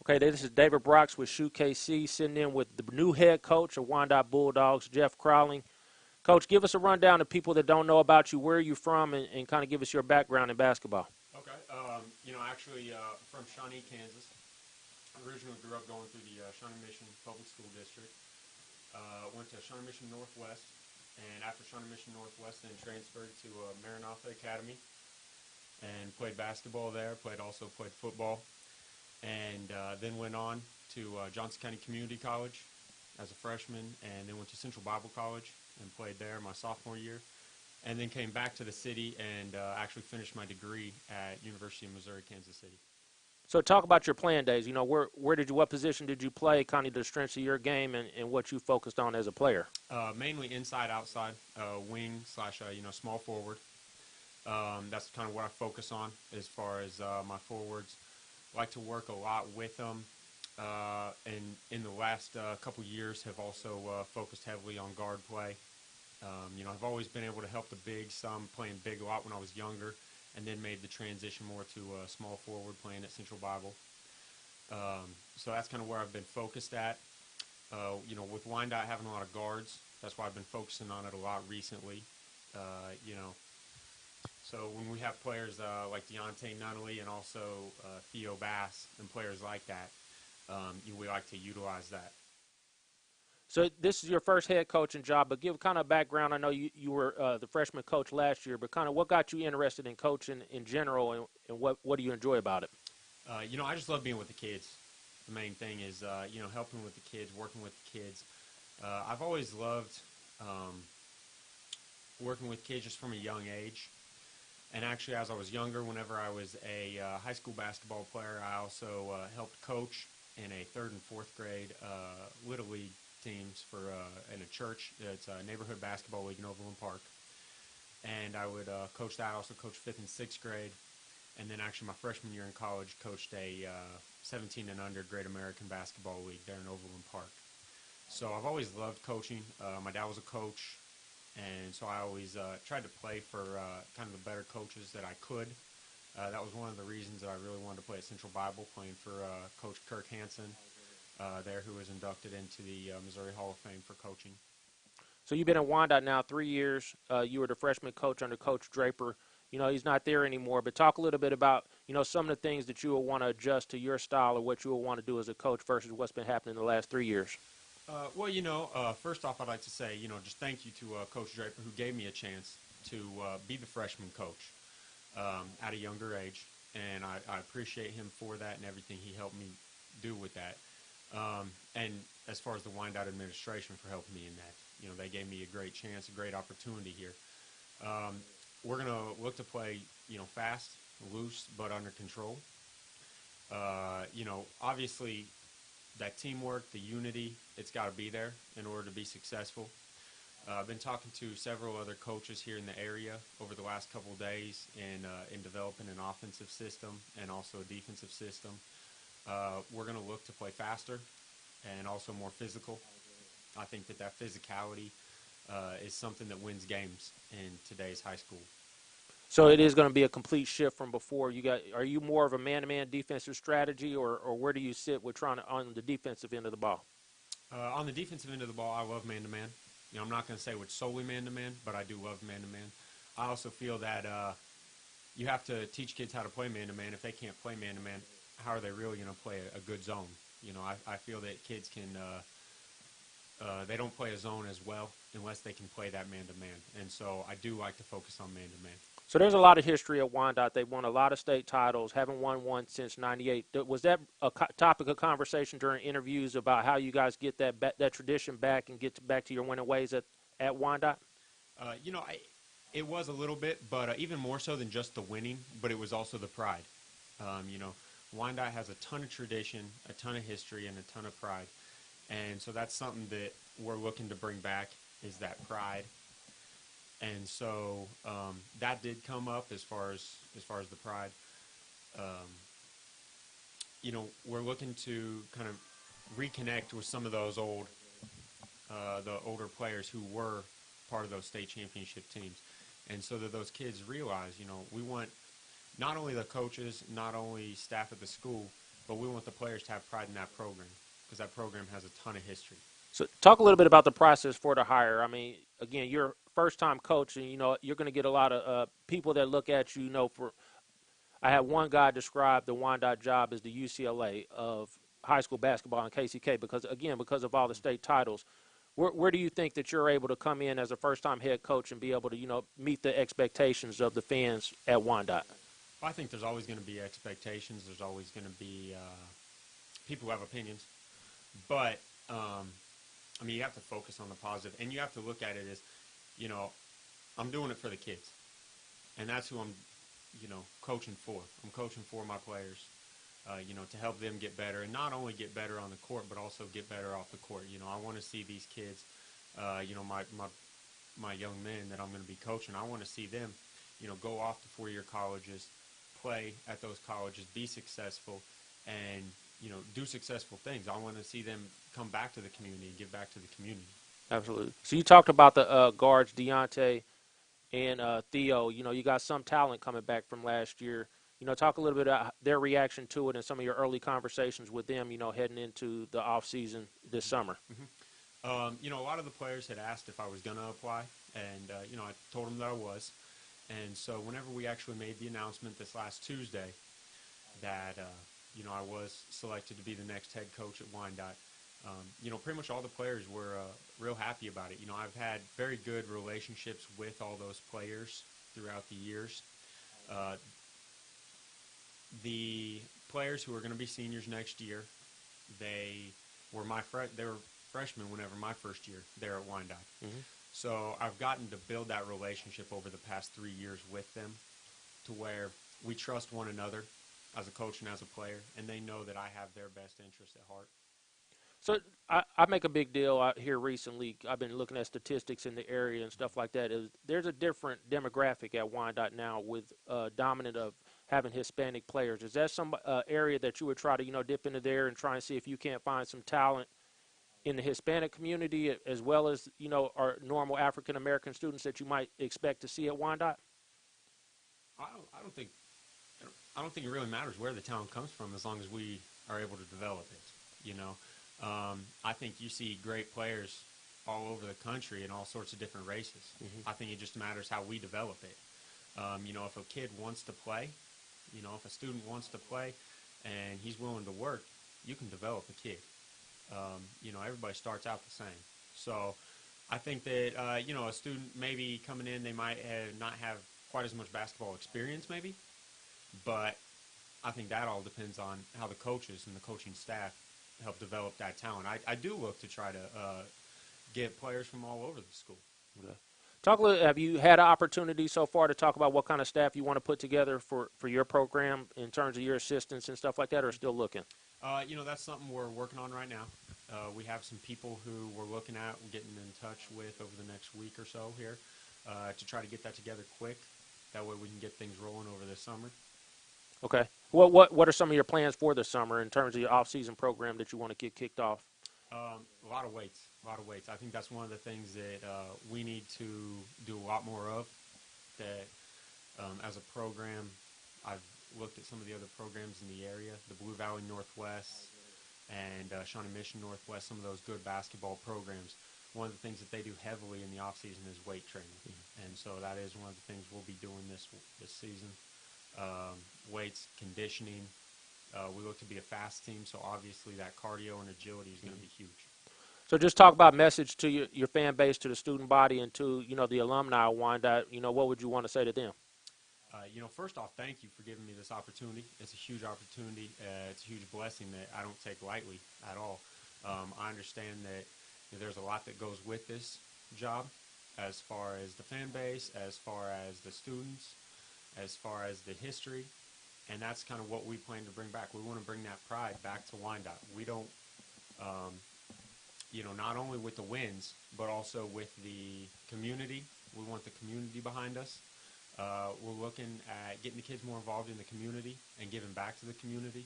Okay, this is David Brox with SHUKC, sitting in with the new head coach of Wyandotte Bulldogs, Jeff Kreiling. Coach, give us a rundown of people that don't know about you, where you're from, and kind of give us your background in basketball. Okay. Actually, from Shawnee, Kansas. Originally grew up going through the Shawnee Mission Public School District. Went to Shawnee Mission Northwest, and after Shawnee Mission Northwest, then transferred to Maranatha Academy and played basketball there. Played football, and then went on to Johnson County Community College as a freshman, and then went to Central Bible College and played there my sophomore year. And then came back to the city and actually finished my degree at University of Missouri, Kansas City. So talk about your playing days. You know, what position did you play, kind of the strengths of your game, and what you focused on as a player? Mainly inside, outside, wing slash, small forward. That's kind of what I focus on as far as my forwards. Like to work a lot with them. And in the last couple years have also focused heavily on guard play. I've always been able to help the bigs, some playing big a lot when I was younger, and then made the transition more to small forward playing at Central Bible. So that's kind of where I've been focused at. With Wyandotte having a lot of guards, that's why I've been focusing on it a lot recently. So when we have players like Deontay Nunnally and also Theo Bass and players like that, we like to utilize that. So this is your first head coaching job, but give kind of background. I know you were the freshman coach last year, but kind of what got you interested in coaching in general, and what do you enjoy about it? I just love being with the kids. The main thing is, helping with the kids, working with the kids. I've always loved working with kids just from a young age. And actually, as I was younger, whenever I was a high school basketball player, I also helped coach in a 3rd and 4th grade Little League teams in a church. It's a neighborhood basketball league in Overland Park. And I would coach that. I also coached 5th and 6th grade. And then actually my freshman year in college, coached a 17 and under Great American Basketball League there in Overland Park. So I've always loved coaching. My dad was a coach, and so I always tried to play for kind of the better coaches that I could. That was one of the reasons that I really wanted to play at Central Bible, playing for Coach Kirk Hansen there, who was inducted into the Missouri Hall of Fame for coaching. So you've been at Wyandotte now 3 years. You were the freshman coach under Coach Draper. You know, he's not there anymore, but talk a little bit about, some of the things that you will want to adjust to your style or what you will want to do as a coach versus what's been happening in the last 3 years. First off, I'd like to say, just thank you to Coach Draper, who gave me a chance to be the freshman coach at a younger age, and I appreciate him for that and everything he helped me do with that. And as far as the Wyandotte administration for helping me in that, they gave me a great chance, a great opportunity here. We're going to look to play, fast, loose, but under control. Obviously, that teamwork, the unity, it's got to be there in order to be successful. I've been talking to several other coaches here in the area over the last couple of days in developing an offensive system and also a defensive system. We're going to look to play faster and also more physical. I think that physicality is something that wins games in today's high school. So it is going to be a complete shift from before. Are you more of a man-to-man defensive strategy, or where do you sit with on the defensive end of the ball? On the defensive end of the ball, I love man-to-man. I'm not going to say it's solely man-to-man, but I do love man-to-man. I also feel that you have to teach kids how to play man-to-man. If they can't play man-to-man, how are they really going to play a good zone? I feel that kids they don't play a zone as well unless they can play that man-to-man. And so I do like to focus on man-to-man. So there's a lot of history at Wyandotte. They've won a lot of state titles, haven't won one since '98. Was that a topic of conversation during interviews about how you guys get that tradition back and get back to your winning ways at Wyandotte? It was a little bit, but even more so than just the winning, but it was also the pride. Wyandotte has a ton of tradition, a ton of history, and a ton of pride. And so that's something that we're looking to bring back, is that pride. And so that did come up as far as the pride. We're looking to kind of reconnect with some of those the older players who were part of those state championship teams, and so that those kids realize, we want not only the coaches, not only staff at the school, but we want the players to have pride in that program because that program has a ton of history. So talk a little bit about the process for the hire. I mean, again, you're a first-time coach, and you're going to get a lot of people that look at you. For I had one guy describe the Wyandotte job as the UCLA of high school basketball in KCK because of all the state titles. Where do you think that you're able to come in as a first-time head coach and be able to meet the expectations of the fans at Wyandotte? Well, I think there's always going to be expectations. There's always going to be people who have opinions, but I mean, you have to focus on the positive, and you have to look at it as, I'm doing it for the kids, and that's who I'm, coaching for. I'm coaching for my players, to help them get better, and not only get better on the court, but also get better off the court. I want to see these kids, my young men that I'm going to be coaching. I want to see them, go off to four-year colleges, play at those colleges, be successful, and do successful things. I want to see them come back to the community and give back to the community. Absolutely. So you talked about the guards, Deontay and Theo. You got some talent coming back from last year. Talk a little bit about their reaction to it and some of your early conversations with them, heading into the off season this summer. A lot of the players had asked if I was going to apply, and, I told them that I was. And so whenever we actually made the announcement this last Tuesday that, I was selected to be the next head coach at Wyandotte, pretty much all the players were real happy about it. I've had very good relationships with all those players throughout the years. The players who are going to be seniors next year, they were freshmen whenever my first year there at Wyandotte. Mm-hmm. So I've gotten to build that relationship over the past 3 years with them to where we trust one another as a coach and as a player, and they know that I have their best interest at heart. So I make a big deal out here recently. I've been looking at statistics in the area and stuff like that. There's a different demographic at Wyandotte now with dominant of having Hispanic players. Is that some area that you would try to dip into there and try and see if you can't find some talent in the Hispanic community as well as our normal African American students that you might expect to see at Wyandotte? I don't think it really matters where the talent comes from as long as we are able to develop it. I think you see great players all over the country in all sorts of different races. Mm-hmm. I think it just matters how we develop it. If a kid wants to play, if a student wants to play and he's willing to work, you can develop a kid. Everybody starts out the same. So I think that, a student maybe coming in, they might not have quite as much basketball experience maybe, but I think that all depends on how the coaches and the coaching staff help develop that talent. I do look to try to get players from all over the school. Okay. Talk a little. Have you had an opportunity so far to talk about what kind of staff you want to put together for your program in terms of your assistants and stuff like that, or still looking? That's something we're working on right now. We have some people who we're looking at, getting in touch with over the next week or so here to try to get that together quick. That way we can get things rolling over this summer. Okay. What are some of your plans for this summer in terms of your off-season program that you want to get kicked off? A lot of weights. I think that's one of the things that we need to do a lot more of. That as a program, I've looked at some of the other programs in the area, the Blue Valley Northwest and Shawnee Mission Northwest, some of those good basketball programs. One of the things that they do heavily in the off-season is weight training. Mm-hmm. And so that is one of the things we'll be doing this season. Weights, conditioning. We look to be a fast team, so obviously that cardio and agility is going to be huge. So just talk about message to your fan base, to the student body, and to the alumni of Wyandotte. What would you want to say to them? First off, thank you for giving me this opportunity. It's a huge opportunity. It's a huge blessing that I don't take lightly at all. I understand that there's a lot that goes with this job as far as the fan base, as far as the students, as far as the history, and that's kind of what we plan to bring back. We want to bring that pride back to Wyandotte. We don't, not only with the wins, but also with the community. We want the community behind us. We're looking at getting the kids more involved in the community and giving back to the community.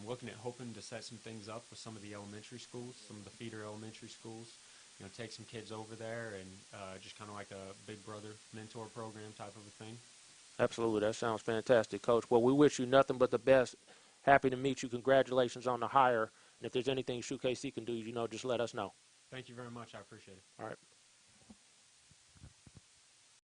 Looking at hoping to set some things up with some of the elementary schools, some of the feeder elementary schools. Take some kids over there and just kind of like a big brother mentor program type of a thing. Absolutely. That sounds fantastic, Coach. Well, we wish you nothing but the best happy to meet you. Congratulations on the hire. And if there's anything SHUKC can do, just let us know. Thank you very much. I appreciate it. All right.